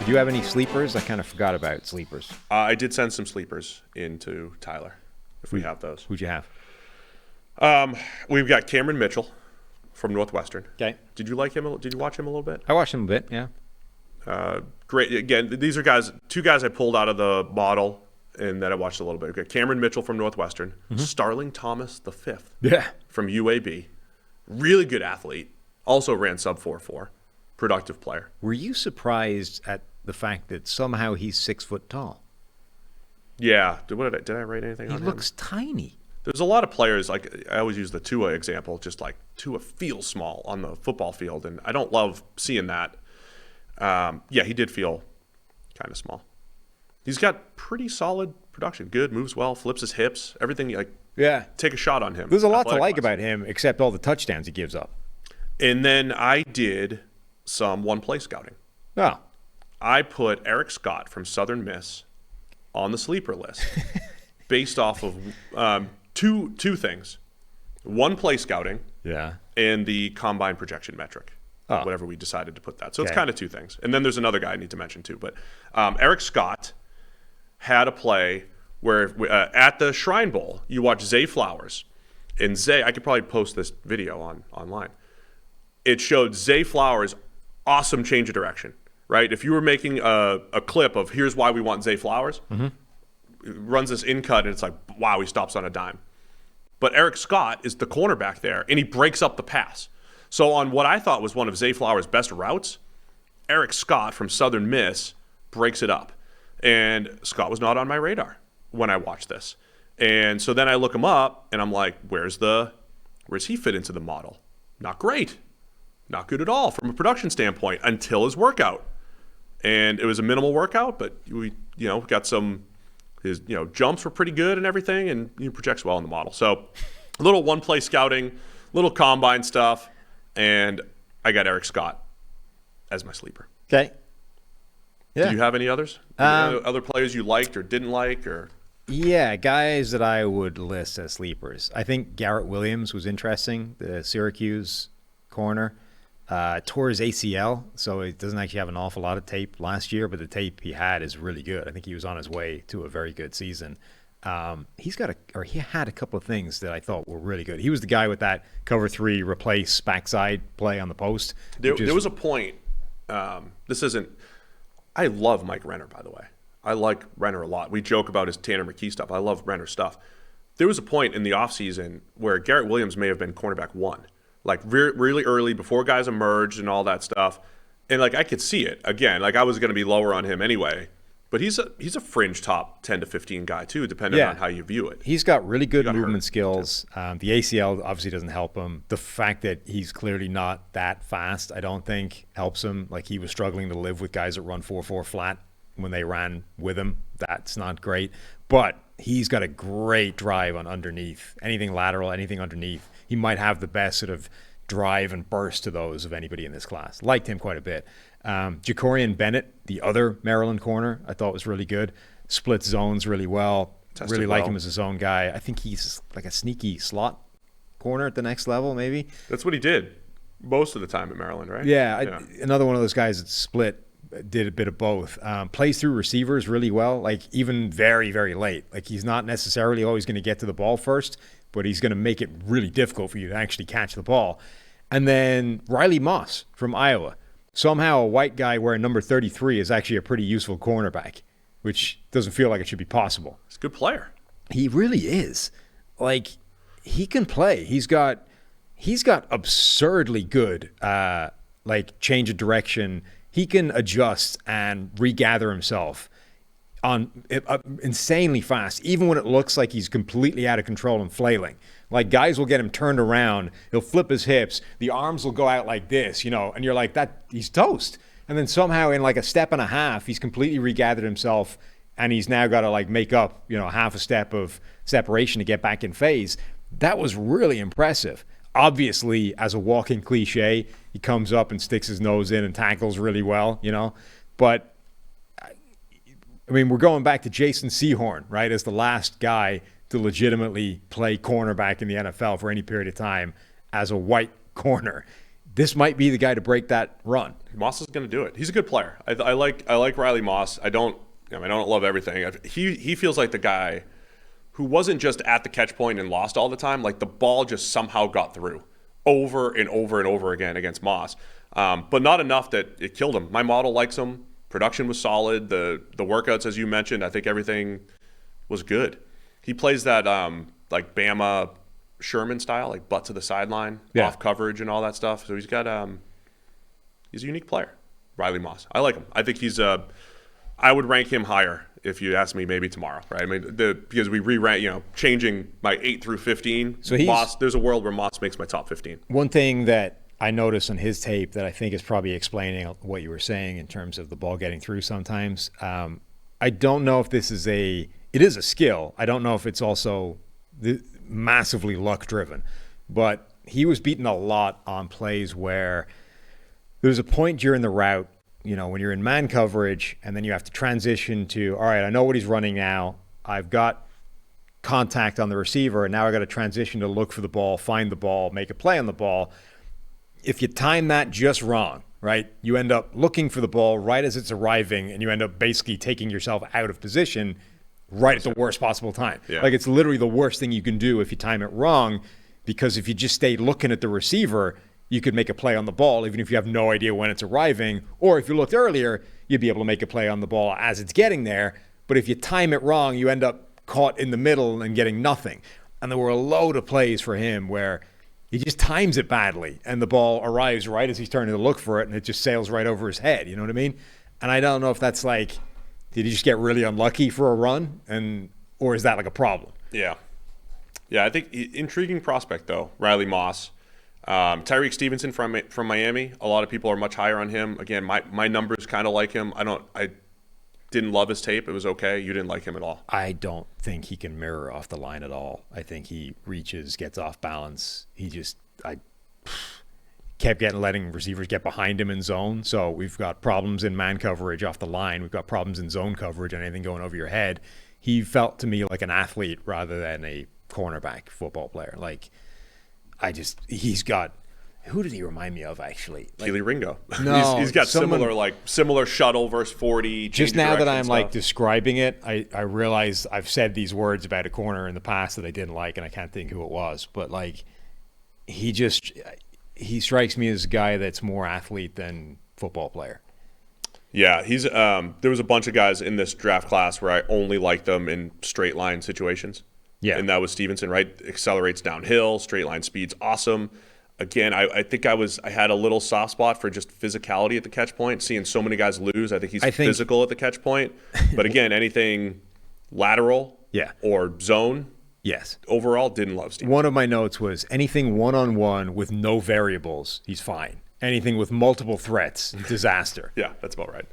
Did you have any sleepers? I kind of forgot about sleepers. I did send some sleepers into Tyler, if we have those. Who'd you have? We've got Cameron Mitchell from Northwestern. Okay. Did you like him? Did you watch him a little bit? I watched him a bit, yeah. Great. Again, these are two guys I pulled out of the model and that I watched a little bit. Okay. Cameron Mitchell from Northwestern. Mm-hmm. Starling Thomas V. Yeah. From UAB. Really good athlete. Also ran sub 4.4. Productive player. Were you surprised at the fact that somehow he's 6 foot tall? Yeah. Did I write anything on him? He looks tiny. There's a lot of players, like I always use the Tua example, just like Tua feels small on the football field, and I don't love seeing that. Yeah, he did feel kind of small. He's got pretty solid production. Good, moves well, flips his hips, everything. Yeah. Take a shot on him. There's a lot to like about him, except all the touchdowns he gives up. And then I did some one-play scouting. Oh. I put Eric Scott from Southern Miss on the sleeper list based off of two things. One-play scouting and the combine projection metric, whatever we decided to put that. So it's kind of two things. And then there's another guy I need to mention too. But Eric Scott had a play where at the Shrine Bowl, you watch Zay Flowers. And Zay, I could probably post this video online. It showed Zay Flowers' awesome change of direction, right? If you were making a clip of here's why we want Zay Flowers, runs this in cut, and it's like, wow, he stops on a dime. But Eric Scott is the cornerback there, and he breaks up the pass. So on what I thought was one of Zay Flowers' best routes, Eric Scott from Southern Miss breaks it up. And Scott was not on my radar when I watched this. And so then I look him up, and I'm like, where's he fit into the model? Not great. Not good at all from a production standpoint until his workout. And it was a minimal workout, but we got some – his jumps were pretty good and everything, and he projects well in the model. So a little one-play scouting, little combine stuff, and I got Eric Scott as my sleeper. Okay. Yeah. Do you have any others? Other players you liked or didn't like? Or yeah, guys that I would list as sleepers. I think Garrett Williams was interesting, the Syracuse corner. Tore his ACL, so he doesn't actually have an awful lot of tape last year, but the tape he had is really good. I think he was on his way to a very good season. He had a couple of things that I thought were really good. He was the guy with that cover 3 replace backside play on the post. There was a point. I love Mike Renner, by the way. I like Renner a lot. We joke about his Tanner McKee stuff. I love Renner stuff. There was a point in the offseason where Garrett Williams may have been cornerback 1. Like really early before guys emerged and all that stuff. And I could see it. Again, I was going to be lower on him anyway. But he's a fringe top 10 to 15 guy too, depending on how you view it. He's got really good movement skills. The ACL obviously doesn't help him. The fact that he's clearly not that fast, I don't think helps him. He was struggling to live with guys that run 4.4 flat when they ran with him. That's not great. But he's got a great drive on underneath. Anything lateral, anything underneath. He might have the best sort of drive and burst to those of anybody in this class. Liked him quite a bit. Jacorian Bennett, the other Maryland corner, I thought was really good. Splits zones really well. Really like him as a zone guy. I think he's like a sneaky slot corner at the next level, maybe. That's what he did most of the time at Maryland, right? Yeah. Another one of those guys that split, did a bit of both. Plays through receivers really well, even very, very late. He's not necessarily always going to get to the ball first, but he's going to make it really difficult for you to actually catch the ball. And then Riley Moss from Iowa. Somehow a white guy wearing number 33 is actually a pretty useful cornerback, which doesn't feel like it should be possible. He's a good player. He really is. He can play. He's got absurdly good change of direction. He can adjust and regather himself on insanely fast, even when it looks like he's completely out of control and flailing. Guys will get him turned around, he'll flip his hips, the arms will go out like this, and you're like, that he's toast. And then somehow in a step and a half, he's completely regathered himself, and he's now got to make up, half a step of separation to get back in phase. That was really impressive. Obviously, as a walking cliche, he comes up and sticks his nose in and tackles really well, But we're going back to Jason Sehorn, right, as the last guy to legitimately play cornerback in the NFL for any period of time as a white corner. this might be the guy to break that run. Moss is going to do it. He's a good player. I like Riley Moss. I don't love everything. He feels like the guy who wasn't just at the catch point and lost all the time. Like the ball just somehow got through over and over and over again against Moss, but not enough that it killed him. My model likes him. Production was solid. The workouts, as you mentioned, I think everything was good. He plays that like Bama Sherman style, like butt to the sideline, off coverage and all that stuff. So he's a unique player, Riley Moss. I like him. I think I would rank him higher if you ask me maybe tomorrow, right? I mean, because we re-rank, changing my 8 through 15. So Moss, there's a world where Moss makes my top 15. One thing that I noticed on his tape that I think is probably explaining what you were saying in terms of the ball getting through sometimes. I don't know if it is a skill. I don't know if it's also massively luck driven, but he was beaten a lot on plays where there's a point during the route, when you're in man coverage and then you have to transition to, all right, I know what he's running now. I've got contact on the receiver, and now I got to transition to look for the ball, find the ball, make a play on the ball. If you time that just wrong, right, you end up looking for the ball right as it's arriving, and you end up basically taking yourself out of position right at the worst possible time. Yeah. Like it's literally the worst thing you can do if you time it wrong, because if you just stay looking at the receiver, you could make a play on the ball even if you have no idea when it's arriving. Or if you looked earlier, you'd be able to make a play on the ball as it's getting there. But if you time it wrong, you end up caught in the middle and getting nothing. And there were a load of plays for him where he just times it badly and the ball arrives right as he's turning to look for it, and it just sails right over his head. You know what I mean? And I don't know if that's like, did he just get really unlucky for a run, or is that like a problem? Yeah. I think intriguing prospect though, Riley Moss. Tyreek Stevenson from Miami. A lot of people are much higher on him. Again, my numbers kind of like him. I didn't love his tape. It was okay. You didn't like him at all. I don't think he can mirror off the line at all. I think he reaches, gets off balance. I kept letting receivers get behind him in zone. So we've got problems in man coverage off the line. We've got problems in zone coverage and anything going over your head. He felt to me like an athlete rather than a cornerback football player. Like he's got, who did he remind me of actually? Keely Ringo. No, he's got similar shuttle versus 40. Just now that I'm like describing it, I realize I've said these words about a corner in the past that I didn't like, and I can't think who it was. But like, he strikes me as a guy that's more athlete than football player. Yeah, he's there was a bunch of guys in this draft class where I only liked them in straight line situations. Yeah, and that was Stevenson, right? Accelerates downhill, straight line speed's awesome. Again, I think I had a little soft spot for just physicality at the catch point. Seeing so many guys lose, I think he's physical at the catch point. But again, anything lateral, or zone, overall didn't love Stevenson. One of my notes was anything one-on-one with no variables, he's fine. Anything with multiple threats, disaster. Yeah, that's about right.